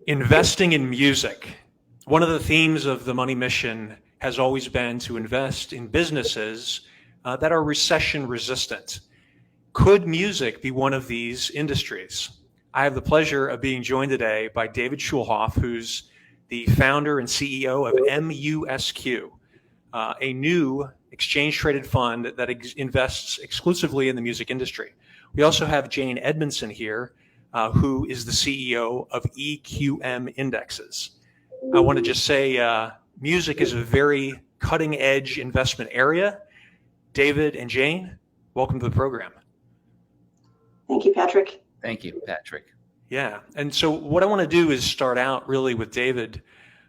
Investing in music. One of the themes of the Money Mission has always been to invest in businesses that are recession resistant. Could music be one of these industries? I have the pleasure of being joined today by David Schulhof, who's the founder and CEO of MUSQ, a new exchange-traded fund that invests exclusively in the music industry. We also have Jane Edmondson here, who is the CEO of EQM Indexes. I want to just say music is a very cutting-edge investment area. David and Jane, welcome to the program. Thank you, Patrick. Thank you, Patrick. Yeah, and so what I want to do is start out really with David.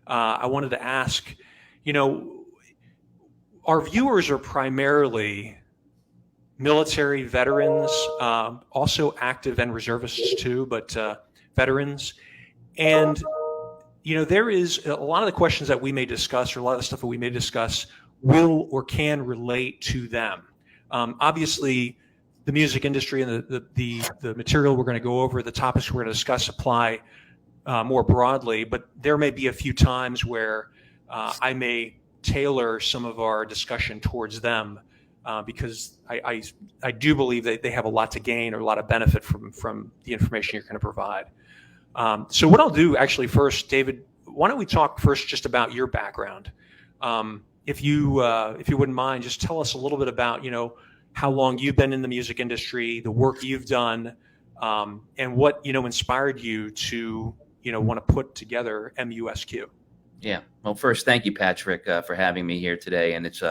I wanted to ask, our viewers are primarily military veterans, also active and reservists too, but veterans. And, there is a lot of the questions that we may discuss, or a lot of the stuff that we may discuss will or can relate to them. Obviously, the music industry and the material we're going to go over, the topics we're going to discuss apply more broadly, but there may be a few times where I may tailor some of our discussion towards them because I do believe that they have a lot to gain or a lot of benefit from the information you're going to provide. So what I'll do actually first, David, why don't we talk first just about your background? If you wouldn't mind, just tell us a little bit about, how long you've been in the music industry, the work you've done, and what, inspired you to, want to put together MUSQ. Yeah. Well, first, thank you, Patrick, for having me here today. And it's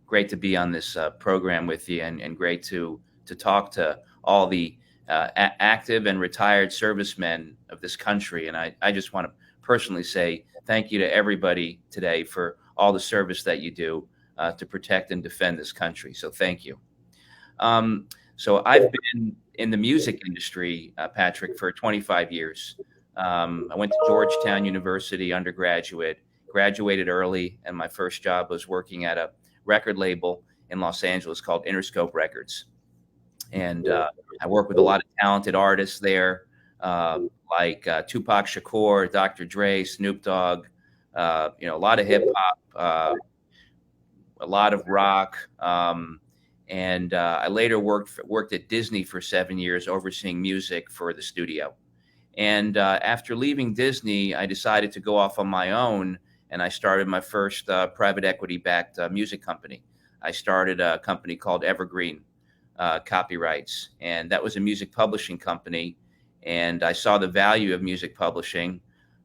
great to be on this program with you and great to talk to all the active and retired servicemen of this country. And I just want to personally say thank you to everybody today for all the service that you do to protect and defend this country. So thank you. So I've been in the music industry, Patrick, for 25 years. I went to Georgetown University undergraduate, graduated early, and my first job was working at a record label in Los Angeles called Interscope Records. And I worked with a lot of talented artists there, like Tupac Shakur, Dr. Dre, Snoop Dogg, a lot of hip hop, a lot of rock. And I later worked at Disney for 7 years, overseeing music for the studio. And after leaving Disney, I decided to go off on my own, and I started my first private equity-backed music company. I started a company called Evergreen Copyrights, and that was a music publishing company. And I saw the value of music publishing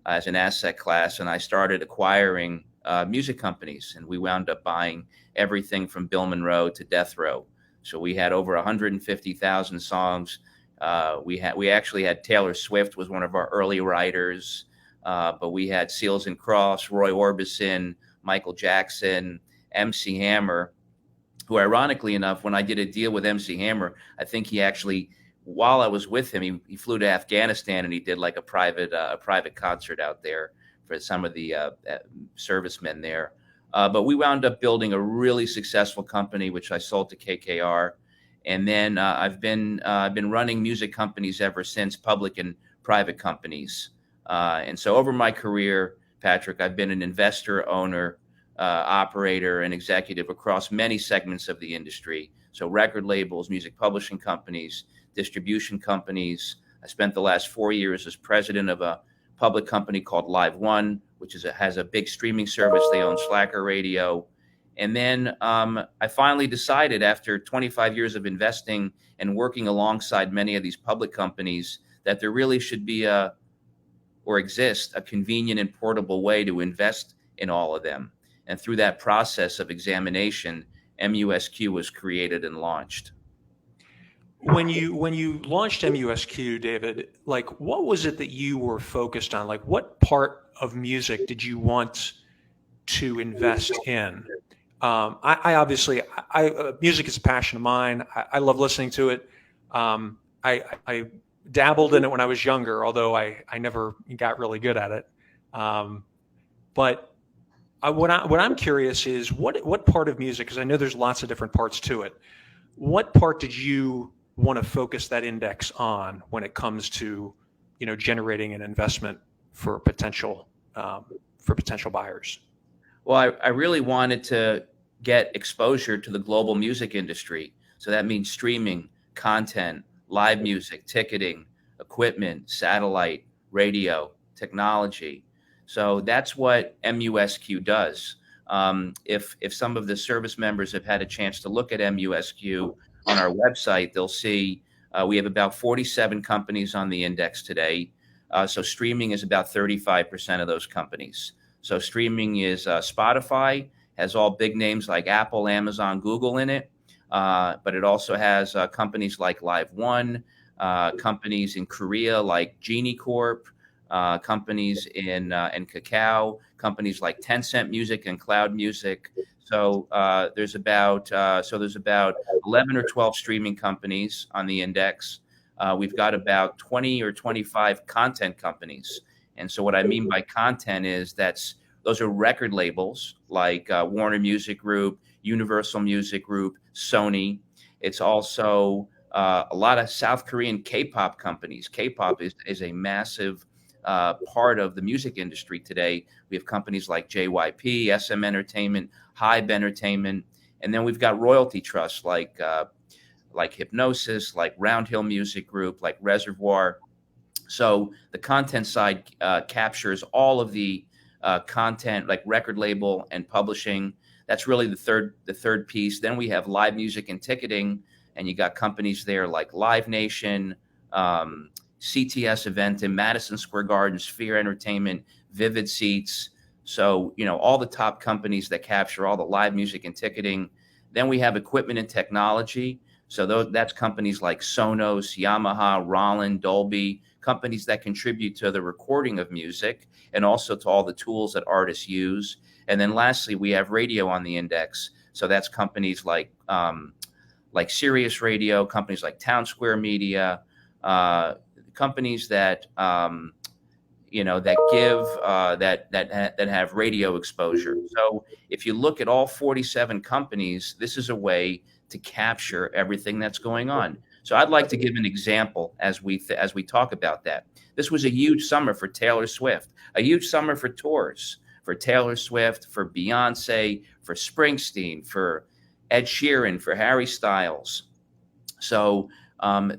as an asset class, and I started acquiring music companies, and we wound up buying everything from Bill Monroe to Death Row. So we had over 150,000 songs. We actually had Taylor Swift was one of our early writers, but we had Seals and Crofts, Roy Orbison, Michael Jackson, MC Hammer, who ironically enough, when I did a deal with MC Hammer, I think he actually, while I was with him, he flew to Afghanistan and he did like a private concert out there for some of the servicemen there. But we wound up building a really successful company, which I sold to KKR. And then I've been running music companies ever since, public and private companies. And so over my career, Patrick, I've been an investor, owner, operator, and executive across many segments of the industry. So record labels, music publishing companies, distribution companies. I spent the last 4 years as president of a public company called LiveOne, which has a big streaming service. They own Slacker Radio. And then I finally decided, after 25 years of investing and working alongside many of these public companies, that there really should be exist a convenient and portable way to invest in all of them. And through that process of examination, MUSQ was created and launched. When you launched MUSQ, David, what was it that you were focused on? What part of music did you want to invest in? I obviously, music is a passion of mine. I love listening to it. I dabbled in it when I was younger, although I never got really good at it. But what I'm curious is what part of music, because I know there's lots of different parts to it. What part did you want to focus that index on when it comes to, generating an investment for potential buyers? Well, I really wanted to get exposure to the global music industry. So that means streaming, content, live music, ticketing, equipment, satellite, radio, technology. So that's what MUSQ does. If some of the service members have had a chance to look at MUSQ on our website, they'll see we have about 47 companies on the index today. So streaming is about 35% of those companies. So streaming is Spotify, has all big names like Apple, Amazon, Google in it. But it also has companies like LiveOne, companies in Korea like Genie Corp, companies in Kakao, companies like Tencent Music and Cloud Music. So there's about 11 or 12 streaming companies on the index. We've got about 20 or 25 content companies. And so what I mean by content is those are record labels like Warner Music Group, Universal Music Group, Sony. It's also a lot of South Korean K-pop companies. K-pop is a massive part of the music industry today. We have companies like JYP, SM Entertainment, Hybe Entertainment, and then we've got royalty trusts like Hypnosis, like Roundhill Music Group, like Reservoir. So the content side captures all of the content like record label and publishing. That's really the third piece. Then we have live music and ticketing, and you got companies there like Live Nation, CTS Event in Madison Square Garden, Sphere Entertainment, Vivid Seats. So, all the top companies that capture all the live music and ticketing. Then we have equipment and technology. So that's companies like Sonos, Yamaha, Roland, Dolby, companies that contribute to the recording of music and also to all the tools that artists use. And then lastly, we have radio on the index. So that's companies like Sirius Radio, companies like Town Square Media, companies that that have radio exposure. So if you look at all 47 companies, this is a way to capture everything that's going on. So I'd like to give an example as we talk about that. This was a huge summer for Taylor Swift, a huge summer for tours, for Taylor Swift, for Beyonce, for Springsteen, for Ed Sheeran, for Harry Styles. So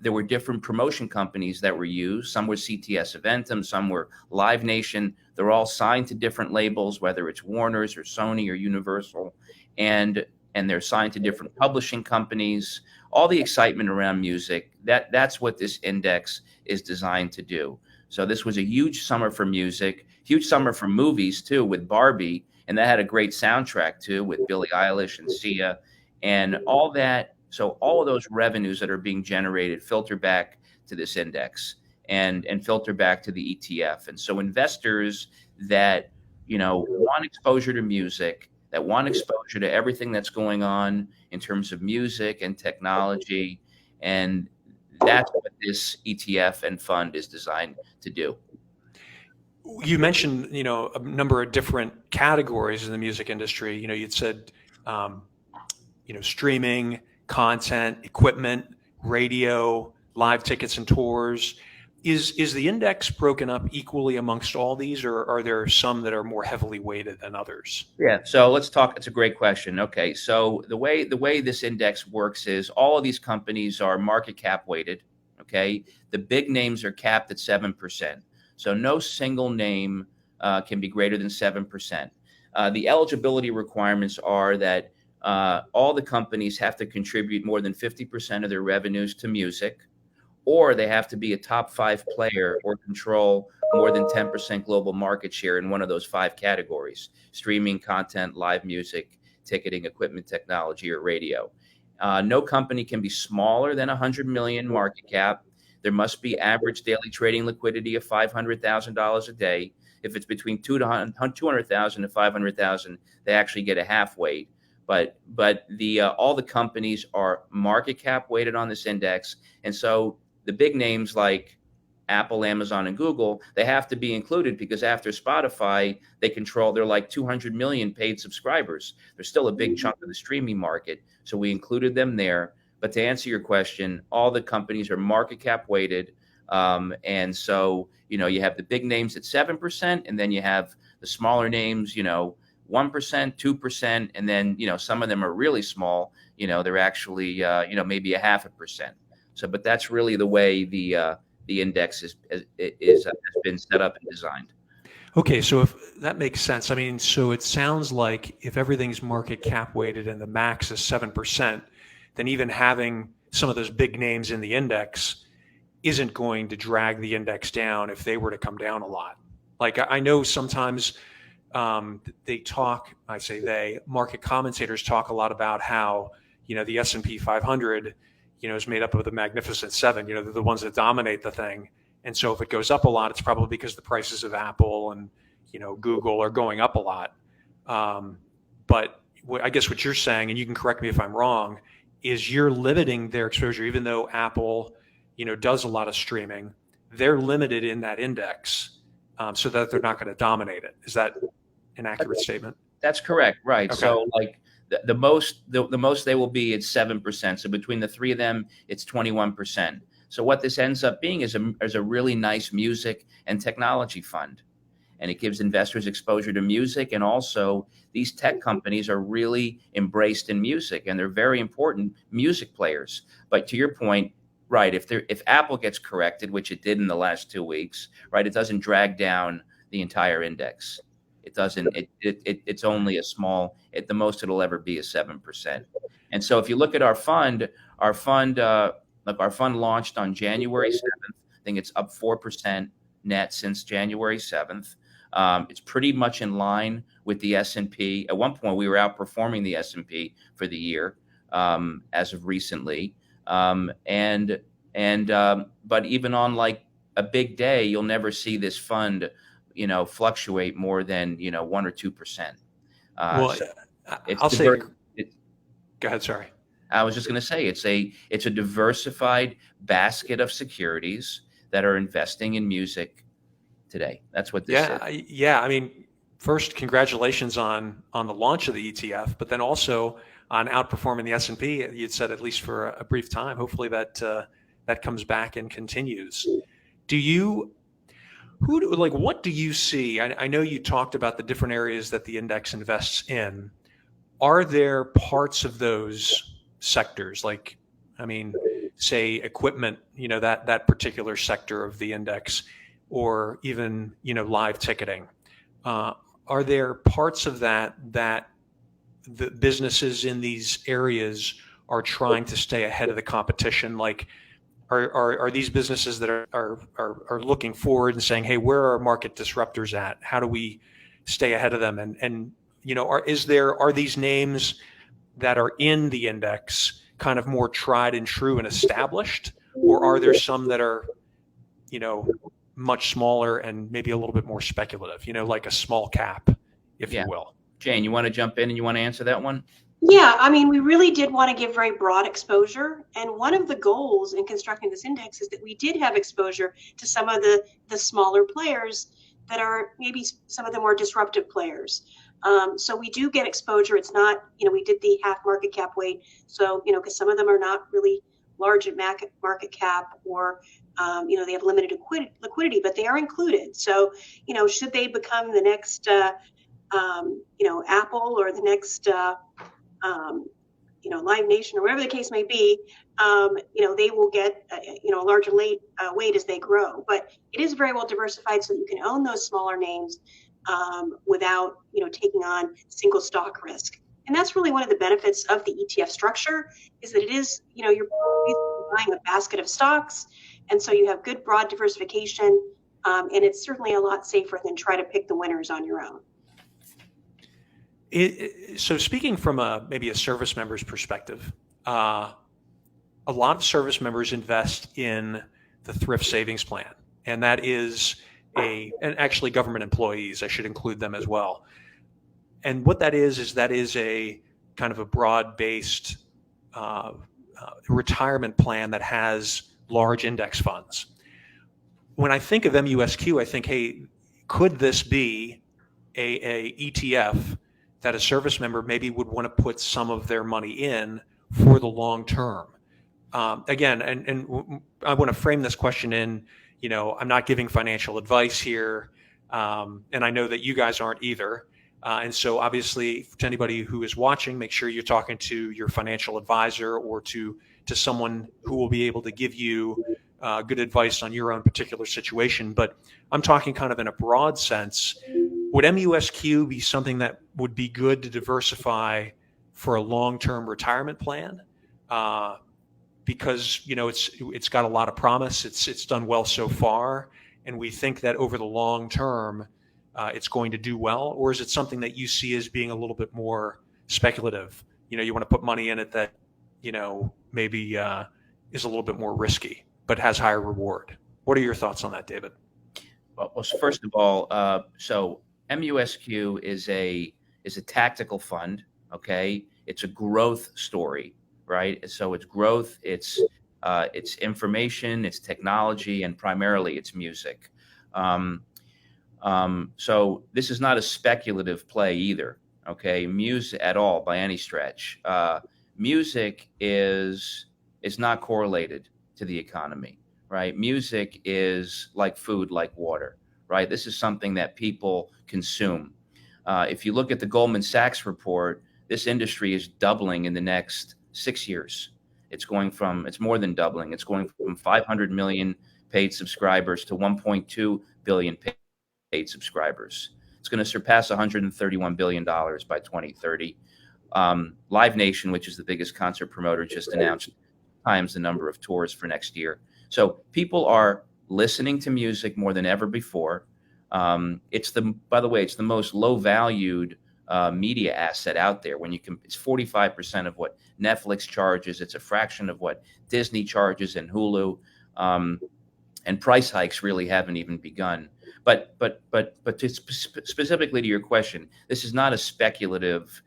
there were different promotion companies that were used. Some were CTS Eventum, some were Live Nation. They're all signed to different labels, whether it's Warner's or Sony or Universal, and they're signed to different publishing companies. All the excitement around music, that's what this index is designed to do. So this was a huge summer for music, huge summer for movies too, with Barbie, and that had a great soundtrack too, with Billie Eilish and Sia, and all that. So all of those revenues that are being generated filter back to this index and filter back to the ETF. And so investors that want exposure to music, that want exposure to everything that's going on in terms of music and technology, and that's what this ETF and fund is designed to do. You mentioned, a number of different categories in the music industry. You'd said, streaming, content, equipment, radio, live tickets and tours. Is the index broken up equally amongst all these, or are there some that are more heavily weighted than others? Yeah, so let's talk. It's a great question. Okay, so the way this index works is all of these companies are market cap weighted. Okay, the big names are capped at 7%. So no single name can be greater than 7%. The eligibility requirements are that all the companies have to contribute more than 50% of their revenues to music, or they have to be a top 5 player or control more than 10% global market share in one of those 5 categories: streaming, content, live music, ticketing, equipment, technology, or radio. No company can be smaller than 100 million market cap. There must be average daily trading liquidity of $500,000 a day. If it's between 200,000 and 500,000, they actually get a half weight. But all the companies are market cap weighted on this index, and so the big names like Apple, Amazon, and Google, they have to be included because after Spotify, they're like 200 million paid subscribers. They're still a big chunk of the streaming market, so we included them there. But to answer your question, all the companies are market cap weighted. And so, you have the big names at 7%, and then you have the smaller names, 1%, 2%, and then, some of them are really small, they're actually, maybe 0.5%. So, but that's really the way the index has been set up and designed. Okay, so if that makes sense, I mean, so it sounds like if everything's market cap weighted and the max is 7%, then even having some of those big names in the index isn't going to drag the index down if they were to come down a lot. Like I know sometimes they talk, I say they, market commentators talk a lot about how, the S&P 500, is made up of the Magnificent Seven, they're the ones that dominate the thing. And so if it goes up a lot, it's probably because the prices of Apple and, Google are going up a lot. But I guess what you're saying, and you can correct me if I'm wrong, is you're limiting their exposure, even though Apple, does a lot of streaming, they're limited in that index so that they're not going to dominate it. Is that an accurate statement? That's correct. Right. Okay. So like the most they will be is 7%. So between the three of them, it's 21%. So what this ends up being is a really nice music and technology fund. And it gives investors exposure to music. And also these tech companies are really embraced in music, and they're very important music players. But to your point, right, if Apple gets corrected, which it did in the last 2 weeks, right, it doesn't drag down the entire index. It doesn't, it's only a small, at the most it'll ever be a 7%. And so if you look at our fund launched on January 7th. I think it's up 4% net since January 7th. It's pretty much in line with the S&P. At one point, we were outperforming the S&P for the year as of recently. But even on like a big day, you'll never see this fund, fluctuate more than 1 or 2%. Well, so I'll say. Go ahead. Sorry. I was just going to say it's a diversified basket of securities that are investing in music today. That's what this is. Yeah. I mean, first, congratulations on the launch of the ETF, but then also on outperforming the S&P. You'd said at least for a brief time. Hopefully that comes back and continues. What do you see? I know you talked about the different areas that the index invests in. Are there parts of those sectors, like, say equipment, that particular sector of the index, or even, live ticketing? Are there parts of that the businesses in these areas are trying to stay ahead of the competition? Like, are these businesses that are looking forward and saying, hey, where are market disruptors at? How do we stay ahead of them? And are these names that are in the index kind of more tried and true and established, or are there some that are, much smaller and maybe a little bit more speculative, like a small cap, if you will? Jane, you want to jump in and you want to answer that one? Yeah, we really did want to give very broad exposure. And one of the goals in constructing this index is that we did have exposure to some of the smaller players that are maybe some of the more disruptive players. So we do get exposure. It's not, we did the half market cap weight. So, because some of them are not really large at market cap, or, they have limited liquidity, but they are included. So, should they become the next, Apple, or the next, Live Nation, or whatever the case may be, they will get, a larger weight as they grow. But it is very well diversified, so you can own those smaller names without, taking on single stock risk. And that's really one of the benefits of the ETF structure, is that it is, you're buying a basket of stocks. And so you have good broad diversification. And it's certainly a lot safer than try to pick the winners on your own. So speaking from maybe a service member's perspective, a lot of service members invest in the thrift savings plan, and that is and actually government employees, I should include them as well. And what that is a kind of a broad-based retirement plan that has large index funds. When I think of MUSQ, I think, hey, could this be a ETF that a service member maybe would want to put some of their money in for the long term? again, I want to frame this question in, I'm not giving financial advice here, and I know that you guys aren't either. And so obviously, to anybody who is watching, make sure you're talking to your financial advisor or to someone who will be able to give you good advice on your own particular situation. But I'm talking kind of in a broad sense. Would MUSQ be something that would be good to diversify for a long-term retirement plan? Because it's got a lot of promise. It's done well so far, and we think that over the long term, it's going to do well. Or is it something that you see as being a little bit more speculative? You want to put money in it that maybe is a little bit more risky, but has higher reward. What are your thoughts on that, David? Well, first of all, so MUSQ is a tactical fund. Okay, it's a growth story, right? So it's growth, it's information, it's technology, and primarily it's music. So this is not a speculative play either. Okay, music at all by any stretch. Music is not correlated to the economy, right? Music is like food, like water, right? This is something that people consume. If you look at the Goldman Sachs report, this industry is doubling in the next 6 years. It's more than doubling. It's going from 500 million paid subscribers to 1.2 billion paid subscribers. It's going to surpass $131 billion by 2030. Live Nation, which is the biggest concert promoter, just announced times the number of tours for next year. So people are listening to music more than ever before. By the way, it's the most low valued media asset out there. It's 45% of what Netflix charges. It's a fraction of what Disney charges and Hulu. And price hikes really haven't even begun. But specifically to your question, this is not a speculative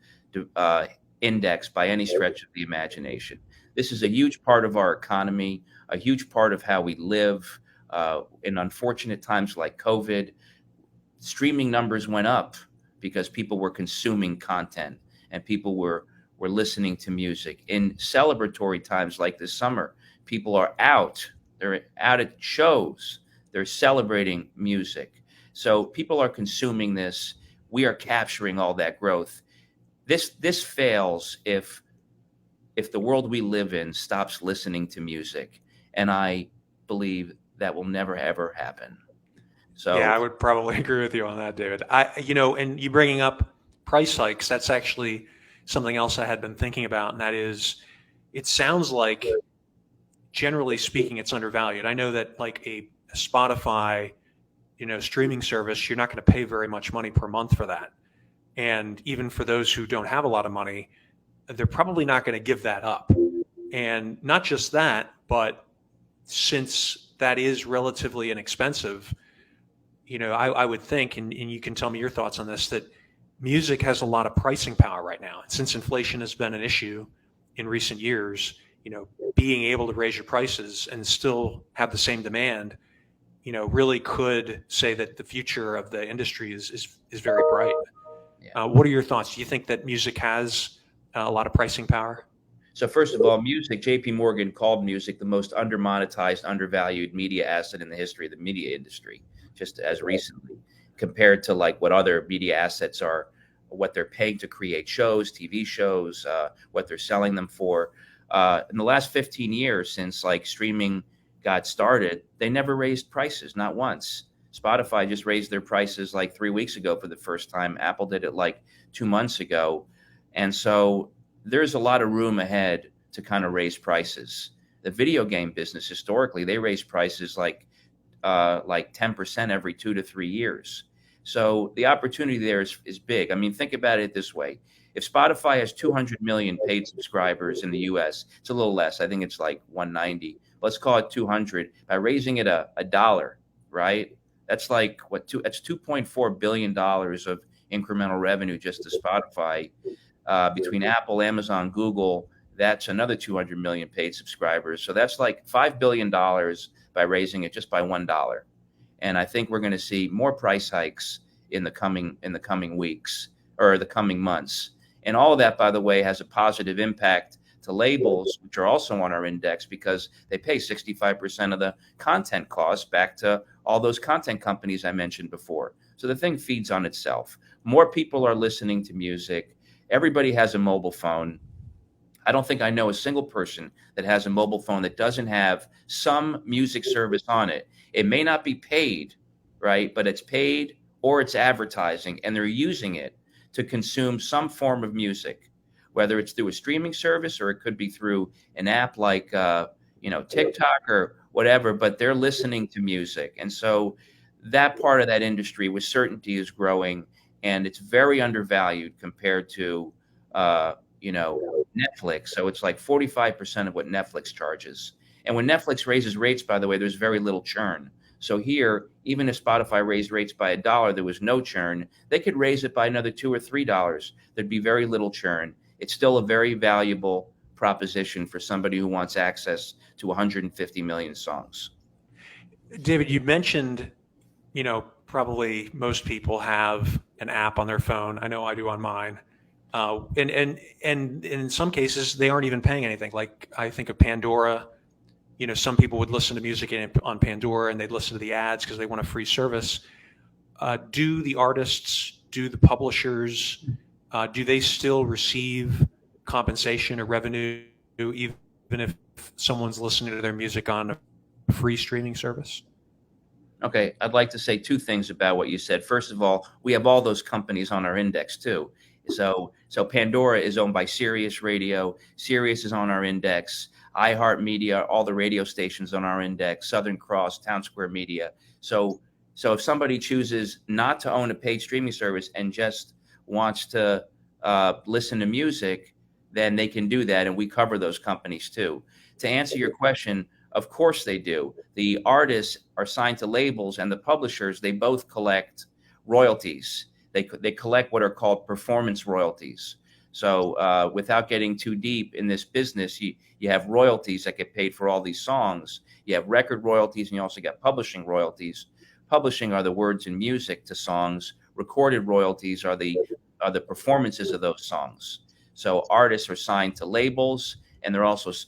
index by any stretch of the imagination. This is a huge part of our economy, a huge part of how we live. In unfortunate times like COVID, streaming numbers went up because people were consuming content and people were listening to music. In celebratory times like this summer, people are out. They're out at shows. They're celebrating music. So people are consuming this. We are capturing all that growth. This fails if the world we live in stops listening to music. And I believe that will never, ever happen. So yeah, I would probably agree with you on that, David. And you bringing up price hikes, that's actually something else I had been thinking about. And that is, it sounds like, generally speaking, it's undervalued. I know that like a Spotify, streaming service, you're not going to pay very much money per month for that. And even for those who don't have a lot of money, they're probably not going to give that up. And not just that, but since that is relatively inexpensive, I would think, and you can tell me your thoughts on this, that music has a lot of pricing power right now. And since inflation has been an issue in recent years, being able to raise your prices and still have the same demand, really could say that the future of the industry is very bright. Yeah. What are your thoughts? Do you think that music has a lot of pricing power? So first of all, music, JP Morgan called music the most undermonetized, undervalued media asset in the history of the media industry, just as recently, compared to like what other media assets are, what they're paying to create shows, TV shows, what they're selling them for. In the last 15 years, since like streaming got started, they never raised prices, not once. Spotify just raised their prices like 3 weeks ago for the first time. Apple did it like 2 months ago. And so there's a lot of room ahead to kind of raise prices. The video game business, historically, they raise prices like 10% every 2 to 3 years. So the opportunity there is big. I mean, think about it this way. If Spotify has 200 million paid subscribers in the US, it's a little less. I think it's like 190. Let's call it 200. By raising it a dollar, right? That's like that's $2.4 billion of incremental revenue just to Spotify. Between Apple, Amazon, Google, that's another 200 million paid subscribers. So that's like $5 billion by raising it just by $1. And I think we're going to see more price hikes in the coming weeks or the coming months. And all of that, by the way, has a positive impact to labels, which are also on our index because they pay 65% of the content costs back to all those content companies I mentioned before. So the thing feeds on itself. More people are listening to music. Everybody has a mobile phone. I don't think I know a single person that has a mobile phone that doesn't have some music service on it. It may not be paid, right? But it's paid or it's advertising, and they're using it to consume some form of music, whether it's through a streaming service or it could be through an app like, TikTok or whatever, but they're listening to music. And so that part of that industry with certainty is growing, and it's very undervalued compared to, Netflix. So it's like 45% of what Netflix charges. And when Netflix raises rates, by the way, there's very little churn. So here, even if Spotify raised rates by $1, there was no churn. They could raise it by another $2 or $3. There'd be very little churn. It's still a very valuable proposition for somebody who wants access to 150 million songs. David, you mentioned, probably most people have an app on their phone. I know I do on mine. And in some cases, they aren't even paying anything. Like I think of Pandora. Some people would listen to music on Pandora and they'd listen to the ads because they want a free service. Do the artists, do the publishers, do they still receive compensation or revenue even if someone's listening to their music on a free streaming service? Okay, I'd like to say two things about what you said. First of all, we have all those companies on our index too. So Pandora is owned by Sirius Radio. Sirius is on our index. iHeartMedia, all the radio stations on our index, Southern Cross, Town Square Media. So if somebody chooses not to own a paid streaming service and just wants to listen to music, then they can do that, and we cover those companies too. To answer your question, of course they do. The artists are signed to labels, and the publishers, they both collect royalties. They collect what are called performance royalties. So without getting too deep in this business, you have royalties that get paid for all these songs. You have record royalties, and you also get publishing royalties. Publishing are the words and music to songs. Recorded royalties are the performances of those songs. So artists are signed to labels, and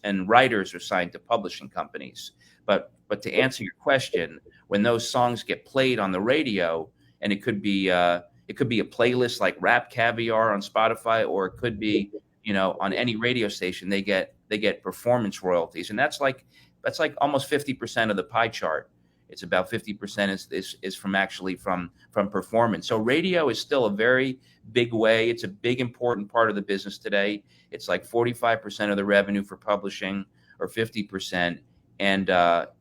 and writers are signed to publishing companies. But to answer your question, when those songs get played on the radio, and it could be a playlist like Rap Caviar on Spotify, or it could be, on any radio station, they get performance royalties, and that's like almost 50% of the pie chart. It's about 50% is from performance. So radio is still a very big way. It's a big important part of the business today. It's like 45% of the revenue for publishing, or 50%. And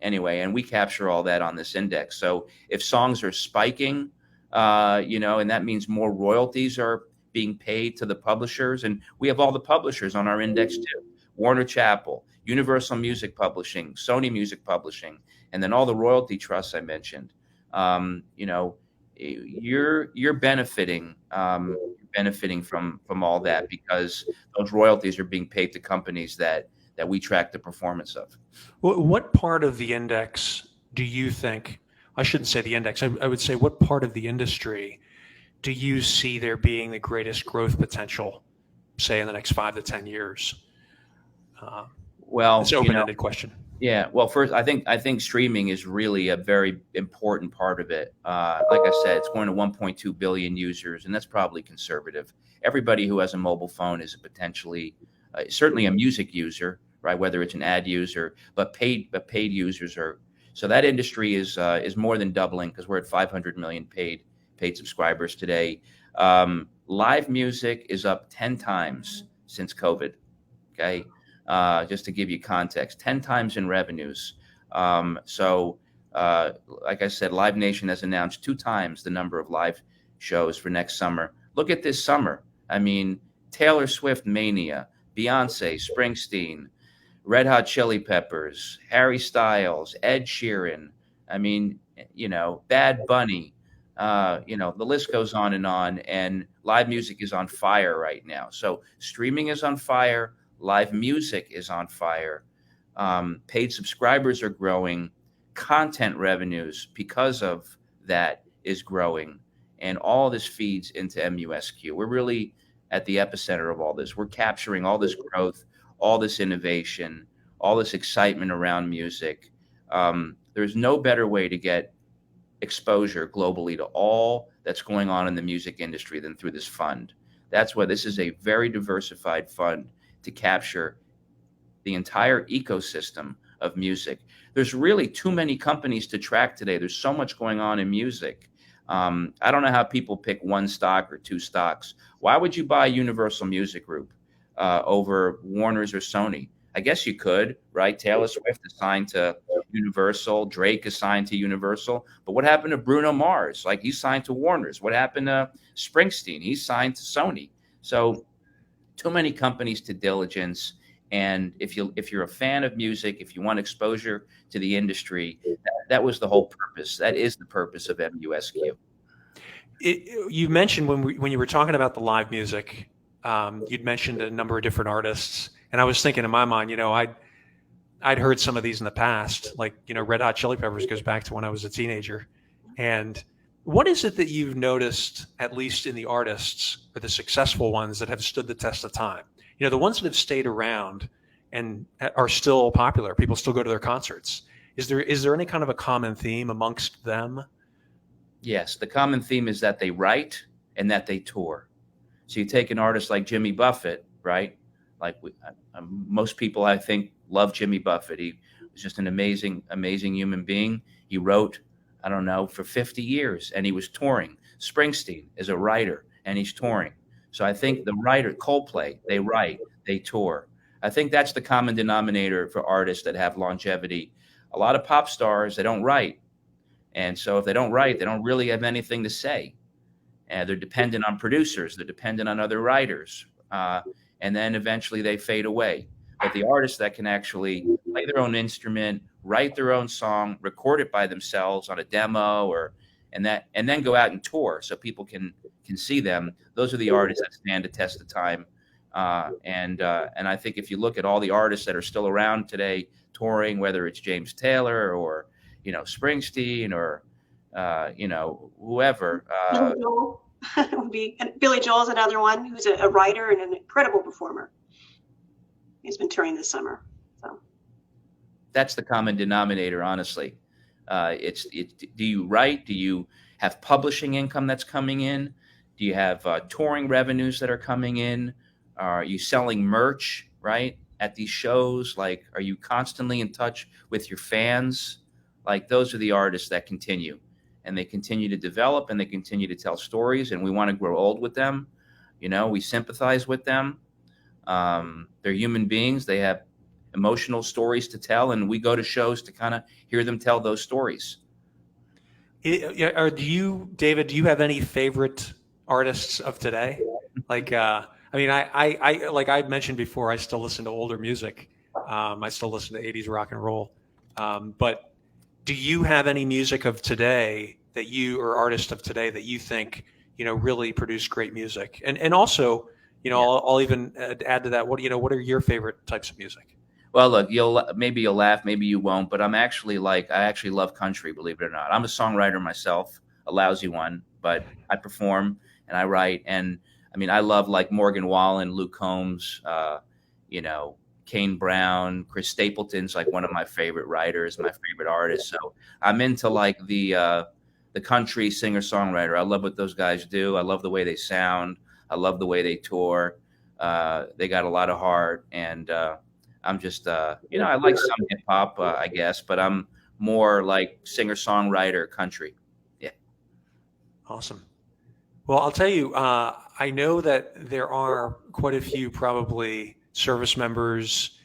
anyway, and we capture all that on this index. So if songs are spiking, and that means more royalties are being paid to the publishers. And we have all the publishers on our index too. Warner Chappell, Universal Music Publishing, Sony Music Publishing, and then all the royalty trusts I mentioned. You're benefiting from all that because those royalties are being paid to companies that we track the performance of. What part of the index do you think, I shouldn't say the index, I would say what part of the industry do you see there being the greatest growth potential, say in the next 5 to 10 years? Well, it's an open-ended question. Yeah. Well, first, I think streaming is really a very important part of it. Like I said, it's going to 1.2 billion users, and that's probably conservative. Everybody who has a mobile phone is potentially, certainly a music user, right? Whether it's an ad user, but paid users are. So that industry is more than doubling because we're at 500 million paid subscribers today. Live music is up 10 times since COVID. Okay. Just to give you context, 10 times in revenues. Like I said, Live Nation has announced 2 times the number of live shows for next summer. Look at this summer. I mean, Taylor Swift Mania, Beyonce, Springsteen, Red Hot Chili Peppers, Harry Styles, Ed Sheeran. I mean, Bad Bunny. The list goes on, and live music is on fire right now. So streaming is on fire. Live music is on fire. Paid subscribers are growing. Content revenues, because of that, is growing. And all this feeds into MUSQ. We're really at the epicenter of all this. We're capturing all this growth, all this innovation, all this excitement around music. There's no better way to get exposure globally to all that's going on in the music industry than through this fund. That's why this is a very diversified fund to capture the entire ecosystem of music. There's really too many companies to track today. There's so much going on in music. I don't know how people pick one stock or two stocks. Why would you buy Universal Music Group over Warner's or Sony? I guess you could, right? Taylor Swift is signed to Universal. Drake is signed to Universal. But what happened to Bruno Mars? Like, he's signed to Warner's. What happened to Springsteen? He's signed to Sony. So too many companies to diligence. And if you're a fan of music, if you want exposure to the industry, that was the whole purpose. That is the purpose of MUSQ. You mentioned when you were talking about the live music, you'd mentioned a number of different artists. And I was thinking in my mind, I'd heard some of these in the past, like, Red Hot Chili Peppers goes back to when I was a teenager. And what is it that you've noticed, at least in the artists or the successful ones that have stood the test of time? The ones that have stayed around and are still popular, people still go to their concerts. Is there any kind of a common theme amongst them? Yes, the common theme is that they write and that they tour. So you take an artist like Jimmy Buffett, right? Like most people, I think, love Jimmy Buffett. He was just an amazing, amazing human being. He wrote, I don't know, for 50 years, and he was touring. Springsteen is a writer, and he's touring. So I think the writer, Coldplay, they write, they tour. I think that's the common denominator for artists that have longevity. A lot of pop stars, they don't write. And so if they don't write, they don't really have anything to say. And they're dependent on producers. They're dependent on other writers. And then eventually they fade away. But the artists that can actually play their own instrument, write their own song, record it by themselves on a demo, and then go out and tour so people can see them. Those are the artists that stand the test of time. And I think if you look at all the artists that are still around today touring, whether it's James Taylor or Springsteen or whoever. Billy Joel is another one who's a writer and an incredible performer. He's been touring this summer. So that's the common denominator, honestly. Do you write? Do you have publishing income that's coming in? Do you have touring revenues that are coming in? Are you selling merch, right, at these shows? Like, are you constantly in touch with your fans? Like, those are the artists that continue, and they continue to develop, and they continue to tell stories, and we want to grow old with them. We sympathize with them. They're human beings. They have emotional stories to tell, and we go to shows to kind of hear them tell those stories. David, do you have any favorite artists of today? Like, I like I mentioned before, I still listen to older music. I still listen to 80s rock and roll. But do you have any music of today or artists of today that you think, really produce great music? And also, I'll even add to that. What are your favorite types of music? Well, look, maybe you'll laugh, maybe you won't, but I actually love country, believe it or not. I'm a songwriter myself, a lousy one, but I perform and I write. And I love like Morgan Wallen, Luke Combs, Kane Brown, Chris Stapleton's like one of my favorite writers, my favorite artists. So I'm into like the country singer-songwriter. I love what those guys do. I love the way they sound. I love the way they tour. They got a lot of heart, and I'm just, I like some hip hop, I guess, but I'm more like singer-songwriter country. Yeah. Awesome. Well, I'll tell you, I know that there are quite a few probably service members,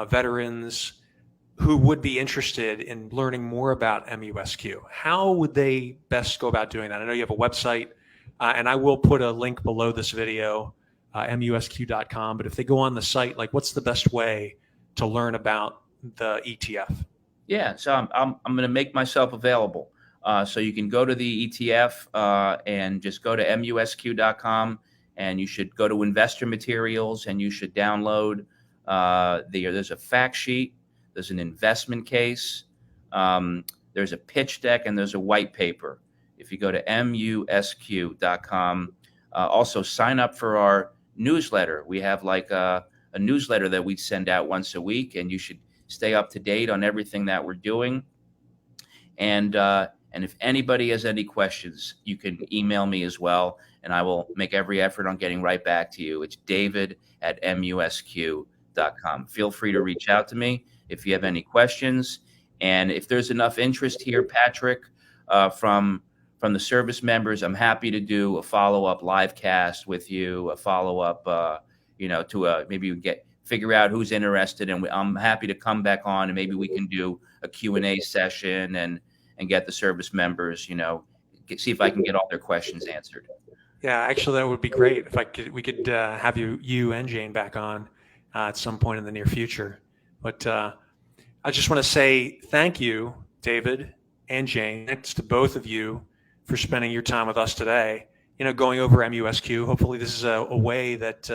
veterans who would be interested in learning more about MUSQ. How would they best go about doing that? I know you have a website, and I will put a link below this video, musq.com. But if they go on the site, like, what's the best way to learn about the ETF? Yeah, so I'm going to make myself available. So you can go to the ETF and just go to musq.com, and you should go to investor materials, and you should download there's a fact sheet, there's an investment case, there's a pitch deck, and there's a white paper. If you go to musq.com, also sign up for our newsletter. We have like a a newsletter that we send out once a week, and you should stay up to date on everything that we're doing. And if anybody has any questions, you can email me as well, and I will make every effort on getting right back to you. It's david@musq.com. Feel free to reach out to me if you have any questions. And if there's enough interest here, Patrick, from the service members, I'm happy to do a follow-up live cast with you, a follow-up, to maybe figure out who's interested. And I'm happy to come back on, and maybe we can do a Q&A session and get the service members, see if I can get all their questions answered. Yeah, actually, that would be great if we could have you and Jane back on at some point in the near future. But I just want to say thank you, David and Jane. Thanks to both of you for spending your time with us today. Going over MUSQ. Hopefully, this is a way that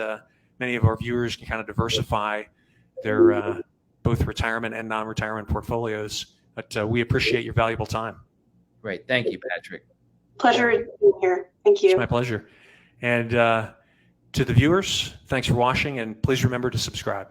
many of our viewers can kind of diversify their both retirement and non-retirement portfolios. But we appreciate your valuable time. Great. Thank you, Patrick. Pleasure being here. Thank you. It's my pleasure. And to the viewers, thanks for watching, and please remember to subscribe.